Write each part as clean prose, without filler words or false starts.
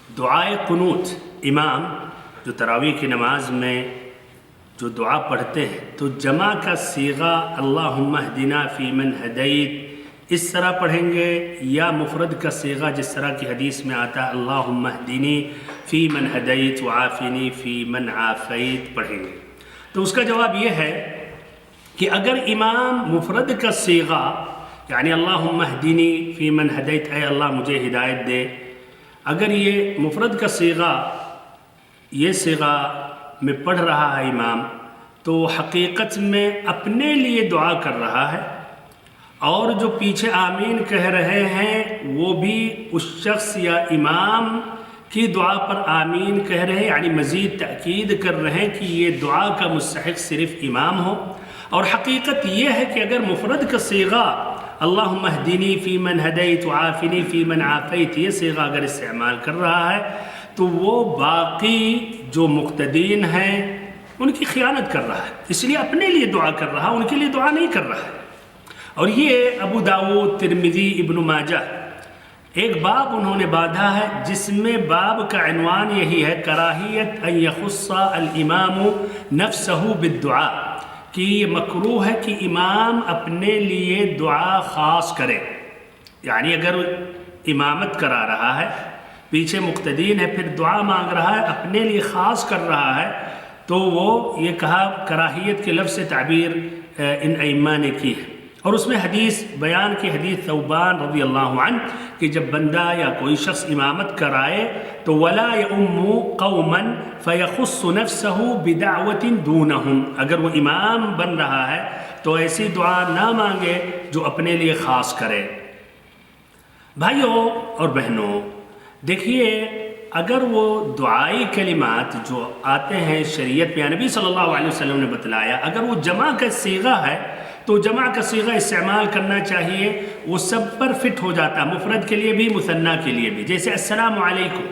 دعائے قنوت امام جو تراویح کی نماز میں جو دعا پڑھتے ہیں تو جمع کا صیغہ اللہم اہدنا فی من ہدیت اس طرح پڑھیں گے یا مفرد کا صیغہ جس طرح کی حدیث میں آتا ہے اللہم اہدنی فی من ہدیت وعافنی فی من عافیت پڑھیں گے؟ تو اس کا جواب یہ ہے کہ اگر امام مفرد کا صیغہ یعنی اللہم اہدنی فی من ہدیت اے اللہ مجھے ہدایت دے، اگر یہ مفرد کا صیغہ یہ صیغہ میں پڑھ رہا ہے امام تو حقیقت میں اپنے لیے دعا کر رہا ہے، اور جو پیچھے آمین کہہ رہے ہیں وہ بھی اس شخص یا امام کی دعا پر آمین کہہ رہے ہیں، یعنی مزید تأکید کر رہے ہیں کہ یہ دعا کا مستحق صرف امام ہو۔ اور حقیقت یہ ہے کہ اگر مفرد کا صیغہ اللہم اہدنی فی من ہدیت وعافنی فی من عافیت یہ صیغہ اگر استعمال کر رہا ہے تو وہ باقی جو مقتدین ہیں ان کی خیانت کر رہا ہے، اس لیے اپنے لیے دعا کر رہا ہے، ان کے لیے دعا نہیں کر رہا ہے۔ اور یہ ابو داؤد، ترمذی، ابن ماجہ ایک باب انہوں نے باندھا ہے جس میں باب کا عنوان یہی ہے کراہیت ان یخص الامام نفسہ بالدعاء، کہ یہ مکروہ ہے کہ امام اپنے لیے دعا خاص کرے، یعنی اگر امامت کرا رہا ہے پیچھے مقتدین ہے پھر دعا مانگ رہا ہے اپنے لیے خاص کر رہا ہے تو وہ یہ کہا کراہیت کے لفظ سے تعبیر ان ائمہ نے کی ہے۔ اور اس میں حدیث بیان کی حدیث ثوبان رضی اللہ عنہ کہ جب بندہ یا کوئی شخص امامت کرائے تو ولا یؤم قوما فیخص نفسہ بدعوۃ دونہم، اگر وہ امام بن رہا ہے تو ایسی دعا نہ مانگے جو اپنے لیے خاص کرے۔ بھائیوں اور بہنوں دیکھیے، اگر وہ دعائی کلمات جو آتے ہیں شریعت میں نبی صلی اللہ علیہ وسلم نے بتلایا، اگر وہ جمع کا صیغہ ہے تو جمع کا صیغہ استعمال کرنا چاہیے، وہ سب پر فٹ ہو جاتا ہے، مفرد کے لیے بھی مثنیٰ کے لیے بھی۔ جیسے السلام علیکم،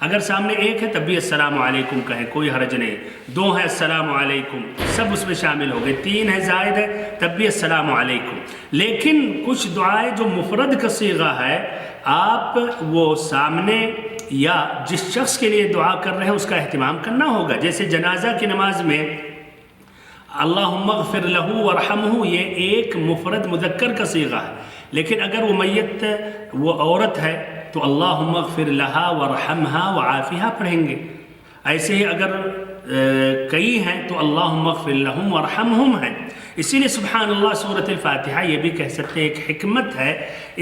اگر سامنے ایک ہے تب بھی السلام علیکم کہیں، کوئی حرج نہیں، دو ہے السلام علیکم سب اس میں شامل ہو گئے، تین ہے زائد ہے تب بھی السلام علیکم۔ لیکن کچھ دعائیں جو مفرد کا صیغہ ہے آپ وہ سامنے یا جس شخص کے لیے دعا کر رہے ہیں اس کا اہتمام کرنا ہوگا۔ جیسے جنازہ کی نماز میں اللہم اغفر لہو ورحمہ یہ ایک مفرد مذکر کا صیغہ ہے، لیکن اگر وہ میت وہ عورت ہے تو اللہم اغفر لہا ورحمہا وعافہا پڑھیں گے۔ ایسے ہی اگر کئی ہیں تو اللہم اغفر لہم ورحمہم ہیں۔ اسی لیے سبحان اللہ سورۃ الفاتحہ یہ بھی کہہ سکتے ہیں، ایک حکمت ہے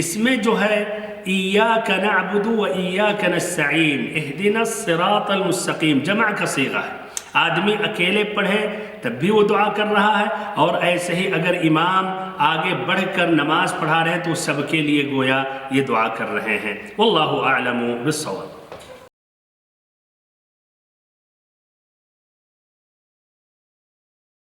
اس میں جو ہے ایاک نعبد و ایاک نستعین اہدنا الصراط المستقیم جمع کا صیغہ ہے، آدمی اکیلے پڑھے تب بھی وہ دعا کر رہا ہے، اور ایسے ہی اگر امام آگے بڑھ کر نماز پڑھا رہے ہیں تو سب کے لیے گویا یہ دعا کر رہے ہیں۔ واللہ اعلم بالصواب۔